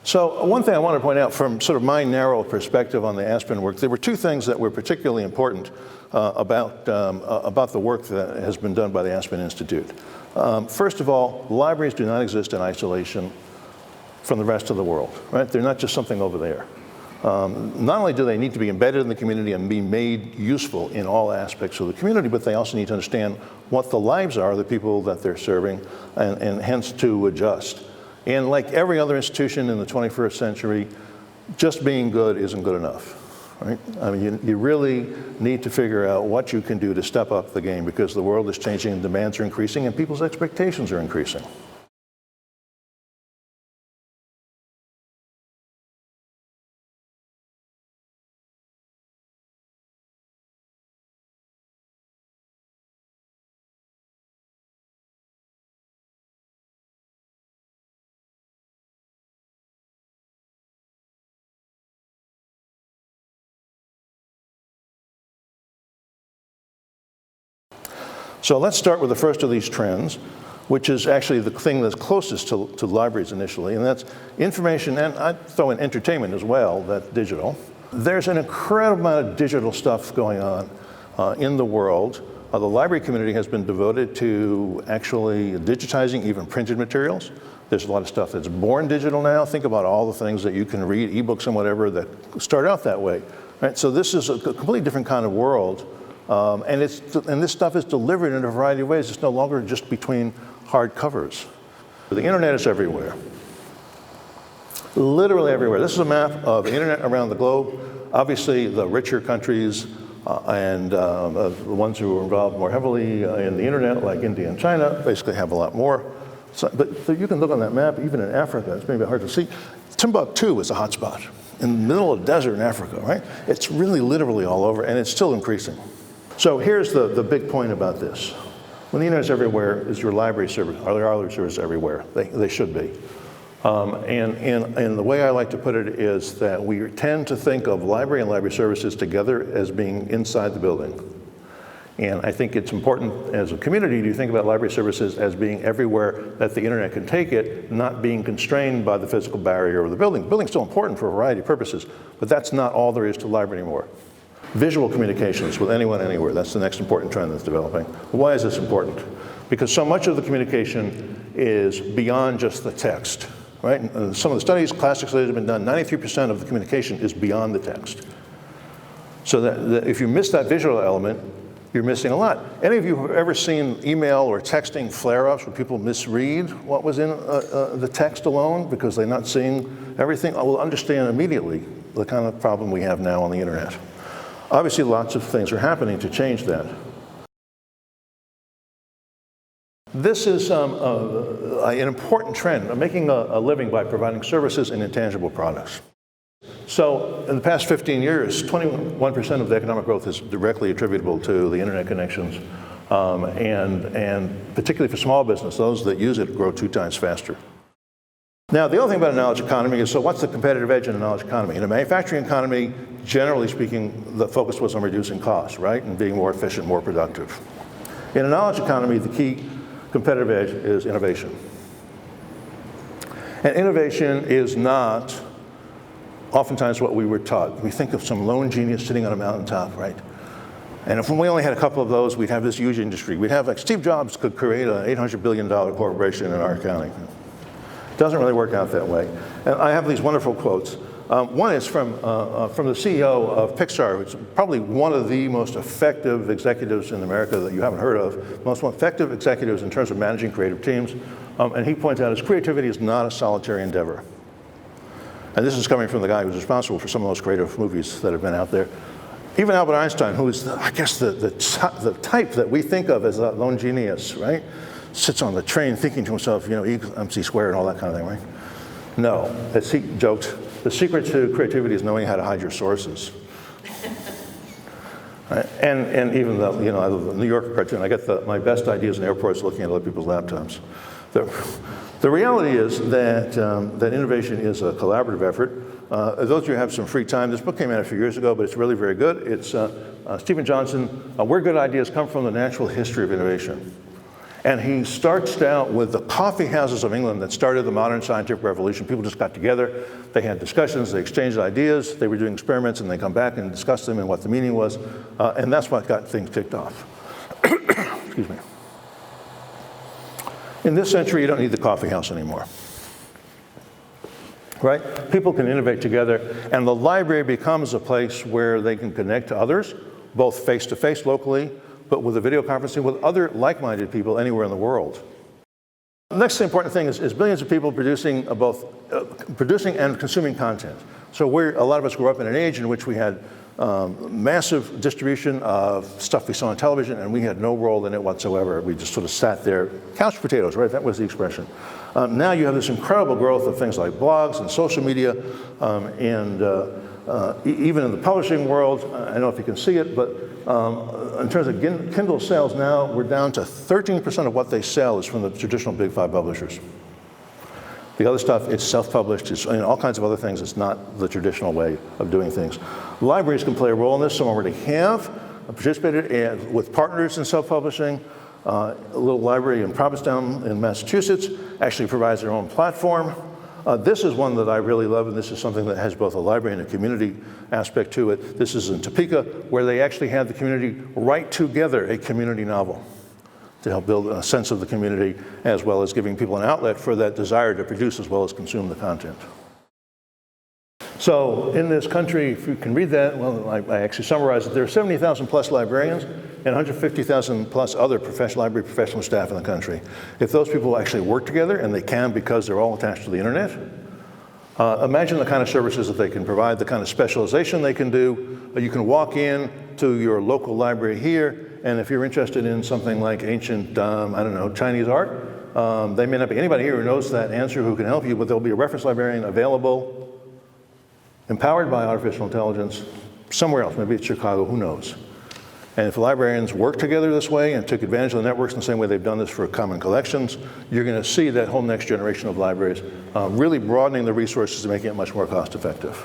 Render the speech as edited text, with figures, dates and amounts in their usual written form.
So one thing I want to point out from sort of my narrow perspective on the Aspen work, there were two things that were particularly important about the work that has been done by the Aspen Institute. First of all, libraries do not exist in isolation from the rest of the world, right? They're not just something over there. Not only do they need to be embedded in the community and be made useful in all aspects of the community, but they also need to understand what the lives are of the people that they're serving, and hence to adjust. And like every other institution in the 21st century, just being good isn't good enough, right? I mean, you really need to figure out what you can do to step up the game, because the world is changing and demands are increasing and people's expectations are increasing. So let's start with the first of these trends, which is actually the thing that's closest to libraries initially, and that's information, and I'd throw in entertainment as well, that's digital. There's an incredible amount of digital stuff going on in the world. The library community has been devoted to actually digitizing even printed materials. There's a lot of stuff that's born digital now. Think about all the things that you can read, ebooks and whatever, that start out that way. Right? So this is a completely different kind of world. And this stuff is delivered in a variety of ways. It's no longer just between hard covers. The internet is everywhere. Literally everywhere. This is a map of the internet around the globe. Obviously, the richer countries and the ones who are involved more heavily in the internet, like India and China, basically have a lot more. So you can look on that map, even in Africa, it's maybe hard to see. Timbuktu is a hotspot in the middle of the desert in Africa, right? It's really literally all over, and it's still increasing. So here's the big point about this. When the internet is everywhere, is your library service, are there library services everywhere? They should be. And the way I like to put it is that we tend to think of library and library services together as being inside the building. And I think it's important as a community to think about library services as being everywhere that the internet can take it, not being constrained by the physical barrier of the building. The building's still important for a variety of purposes, but that's not all there is to library anymore. Visual communications with anyone, anywhere, that's the next important trend that's developing. Why is this important? Because so much of the communication is beyond just the text, right? And some of the studies, classic studies have been done, 93% of the communication is beyond the text. So that if you miss that visual element, you're missing a lot. Any of you who have ever seen email or texting flare-ups where people misread what was in the text alone because they're not seeing everything? I will understand immediately the kind of problem we have now on the internet. Obviously, lots of things are happening to change that. This is an important trend of making a living by providing services and intangible products. So in the past 15 years, 21% of the economic growth is directly attributable to the internet connections. And particularly for small business, those that use it grow 2 times faster. Now, the other thing about a knowledge economy is, so what's the competitive edge in a knowledge economy? In a manufacturing economy, generally speaking, the focus was on reducing costs, right? And being more efficient, more productive. In a knowledge economy, the key competitive edge is innovation. And innovation is not oftentimes what we were taught. We think of some lone genius sitting on a mountaintop, right? And if we only had a couple of those, we'd have this huge industry. We'd have, like, Steve Jobs could create an $800 billion corporation in our county. It doesn't really work out that way. And I have these wonderful quotes. One is from the CEO of Pixar, who's probably one of the most effective executives in America that you haven't heard of, most effective executives in terms of managing creative teams. And he points out his creativity is not a solitary endeavor. And this is coming from the guy who's responsible for some of those creative movies that have been out there. Even Albert Einstein, who is, I guess, the type that we think of as a lone genius, right? Sits on the train thinking to himself, you know, E = MC squared and all that kind of thing, right? No, as he joked, the secret to creativity is knowing how to hide your sources. Right? And even the, you know, the New Yorker cartoon, I get my best ideas in airports looking at other people's laptops. The reality is that innovation is a collaborative effort. Those of you who have some free time, this book came out a few years ago, but it's really very good. It's Stephen Johnson, Where Good Ideas Come From, the Natural History of Innovation. And he starts out with the coffee houses of England that started the modern scientific revolution. People just got together, they had discussions, they exchanged ideas, they were doing experiments, and they come back and discuss them and what the meaning was. And that's what got things kicked off. Excuse me. In this century, you don't need the coffee house anymore. Right? People can innovate together, and the library becomes a place where they can connect to others, both face-to-face locally, but with a video conferencing with other like-minded people anywhere in the world. The next important thing is billions of people producing both producing and consuming content. So a lot of us grew up in an age in which we had massive distribution of stuff we saw on television, and we had no role in it whatsoever. We just sort of sat there, couch potatoes, right? That was the expression. Now you have this incredible growth of things like blogs and social media, and even in the publishing world. I don't know if you can see it, but in terms of Kindle sales now, we're down to 13% of what they sell is from the traditional big 5 publishers. The other stuff, it's self-published, it's all kinds of other things. It's not the traditional way of doing things. Libraries can play a role in this. Some already have participated with partners in self-publishing. A little library in Provincetown in Massachusetts actually provides their own platform. This is one that I really love, and this is something that has both a library and a community aspect to it. This is in Topeka, where they actually had the community write together a community novel to help build a sense of the community, as well as giving people an outlet for that desire to produce as well as consume the content. So in this country, if you can read that, well, I actually summarized it. There are 70,000 plus librarians and 150,000 plus other library professional staff in the country. If those people actually work together, and they can because they're all attached to the internet, imagine the kind of services that they can provide, the kind of specialization they can do. You can walk in to your local library here, and if you're interested in something like ancient, I don't know, Chinese art, they may not be anybody here who knows that answer who can help you, but there'll be a reference librarian available, empowered by artificial intelligence, somewhere else, maybe it's Chicago, who knows. And if librarians work together this way and took advantage of the networks in the same way they've done this for common collections, you're going to see that whole next generation of libraries really broadening the resources and making it much more cost effective.